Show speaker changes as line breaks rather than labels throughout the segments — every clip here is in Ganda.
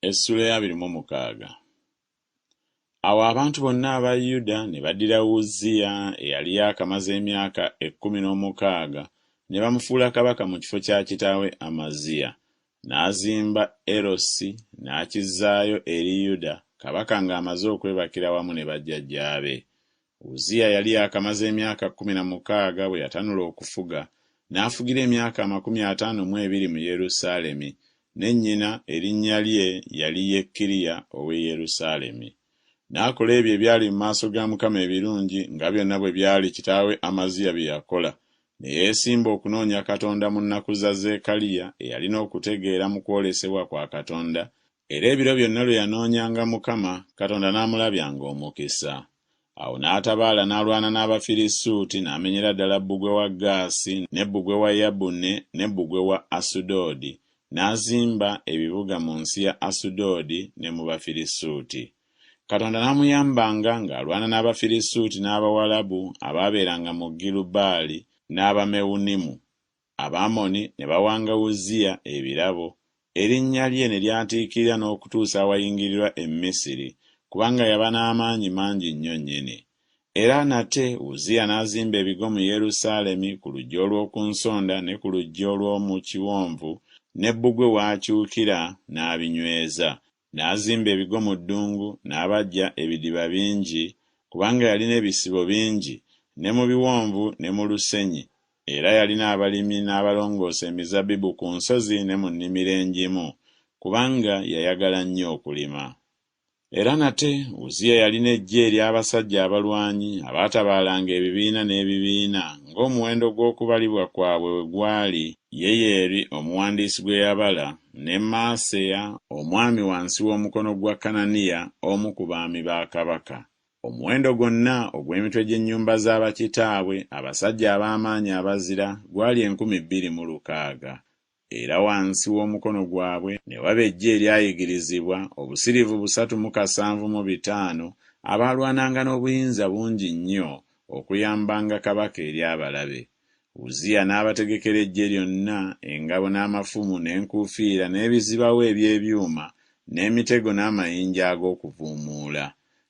Essuula ya 26. Awo abantu bonna aba Yuda ne baddira Uzziya eyali yakamaze emyaka 16 ne bamufuula kabaka mu kifo kya kitaawe Amaziya. N'azimba Erosi n'akizzaayo eri Yuda kabaka ng'amaze okwebakira wamu ne bajjajjaabe. Uzziya yali yakamaze emyaka 16 bwe yatanula okufuga, n'afugira emyaka 52 mu Yerusaalemi, ne nnyina erinnya lye yali Yekkiriya ow'e Yerusaalemi. N'akola ebyo ebyali mu maaso ga Mukama ebirungi nga byonna bwe byali kitaawe Amaziya bye yakola. Ne yeesimba okunoonya Katonda mu nnaku za Zekkaliya eyalina okutegeera mu kwolesebwa kwa Katonda, era ebiro byonna lwe yanoonyanga Mukama, Katonda n'amulabyanga omukisa. Awo n'atabaala n'alwana n'Abafirisuuti n'amenyera ddala bbugwe wa Gaasi ne bbugwe wa Yabune ne bbugwe wa Asudodi, n'azimba ebibuga mu nsi ya Asudodi ne mu Bafirisuuti. Katonda n'amuyambanga ng'alwana n'Abafirisuuti n'Abawalabu abaabeeranga mu Girubaali n'Abamewunimu. Abamoni ne bawanga Uzziya ebirabo. Erinnya lye ne lyatiikirira n'okutuusa awayingirirwa e Misiri, kubanga yaba n'amaanyi mangi nnyo nnyini. Era nate Uzziya n'azimba ebigo mu Yerusaalemi ku luggya olw'oku nsonda ne ku luggya olw'omu kiwonvu, ne bbugwe w'akyukira n'abinyweza. N'azimba ebigo mu ddungu n'abajja ebidiba bingi, kubanga yalina ebisibo bingi ne mu biwonvu ne mu lusenyi. Era yalina abalimi n'abalongoosa emizabbibu ku nsozi ne mu nnimiro engimu, kubanga yayagala nnyo okulima. Era nate Uzziya yalina eggye ery'abasajja abalwanyi abaatabaalanga ebibiina n'ebibiina, ng'omuwendo gw'okubalibwa kwabwe bwe gwali. Yeyeri omuwandiisi gwe yabala, ne Maaseya omwami wansi w'omukono gwa Kananiya omu ku baami ba kabaka. Omuwendo gwonna ogw'emitwe gy'ennyumba z'abakitaabwe abasajja ab'amaanyi abazira gwali 26,000. Era wansi w'omukono gwabwe ne waba eggye eryayigirizibwa obusiriivu 375 abaalwananga n'obuyinza bungi nnyo okuyambanga kabaka eri abalabe. Uzziya n'abategekera eggye lyonna, engabo n'amafumu n'enkuufiira n'ebizibawo eby'ebyuma n'emitego n'amayinja ag'okuvuumuula.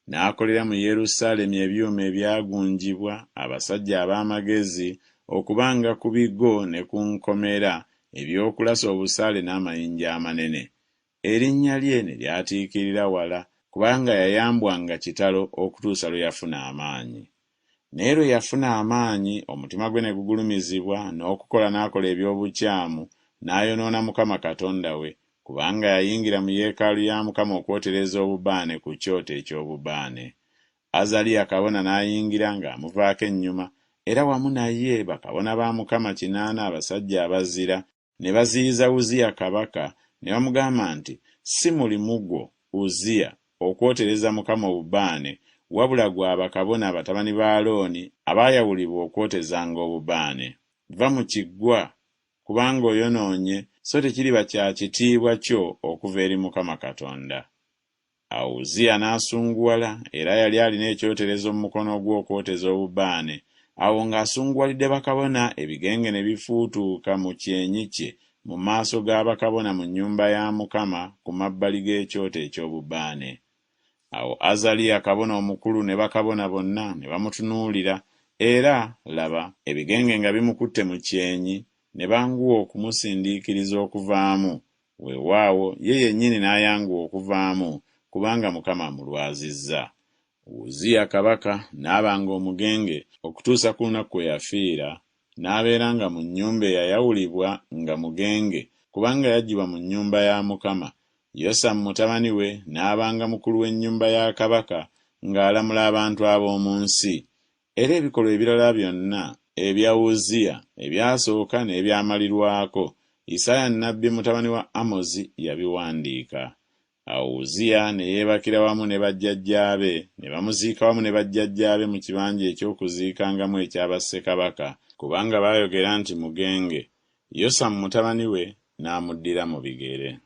N'akolera mu Yerusaalemi ebyuma ebyagunjibwa abasajja ab'amagezi okubanga ku bigo ne ku nkomera eby'okulasa obusaale n'amayinja amanene. Erinnya lye ne lyatiikirira wala, kubanga yayambwanga kitalo okutuusa lwe yafuna amaanyi. Naye lwe yafuna amaanyi, omutima gwe ne gugulumizibwa n'okukola n'akola eby'obukyamu, n'ayonoona Mukama Katonda we, kubanga yayingira mu yeekaalu ya Mukama okwotereza obubaane ku kyoto eky'obubaane. Azaliya kabona n'ayingira ng'amuvaako ennyuma, era wamu naye bakabona ba Mukama 80 abasajja abazira, ne baziyiza Uzziya kabaka, ne bamugamba nti, "Si mulimu gwo, Uzziya, okwotereza Mukama obubaane, wabula gwe bakabona batabani ba Alooni abaayawulibwa okwotezanga obubaane. Va mu kiggwa, kubanga oyonoonye, so tekiriba kya kitiibwa kyo okuva eri Mukama Katonda." Awo Uzziya n'asunguwala, era yali alina ekyoterezo mu mukono gwe okwoteza obubaane. Awo ng'asunguwalidde bakabona, ebigenge ne bifuutuuka mu kyenyi kye mu maaso g'abakabona mu nnyumba ya Mukama ku mabbali g'ekyoto eky'obubaane. Awo Azaliya kabona omukulu ne bakabona bonna ne bamutunuulira, era laba, ebigenge nga bimukutte mu kyenyi, ne banguwa okumusindiikiriza okuvaamu. Weewaawo ye yennyini n'ayanguwa okuvaamu, kubanga Mukama amulwazizza. Uzziya kabaka n'abanga omugenge okutuusa ku lunaku kwe yafiira, n'abeeranga mu nnyumba eyayawulibwa nga mugenge, kubanga yaggyibwa mu nnyumba ya Mukama. Yosamu mutabani we n'abanga mukulu w'ennyumba ya kabaka ng'alamula abantu ab'omu nsi. Era ebikolwa ebirala byonna ebya Uzziya ebyasooka n'ebyamalirwako, Isaaya nnabbi mutabani wa Amozi yabiwandiika. Awo Uzziya ne yeebakira wamu ne bajjajjaabe, ne bamuziika wamu ne bajjajjaabe mu kibanja eky'okuziikangamu eky'abassekabaka, kubanga baayogera nti mugenge. Yosamu mutabani we n'amuddira mu bigere.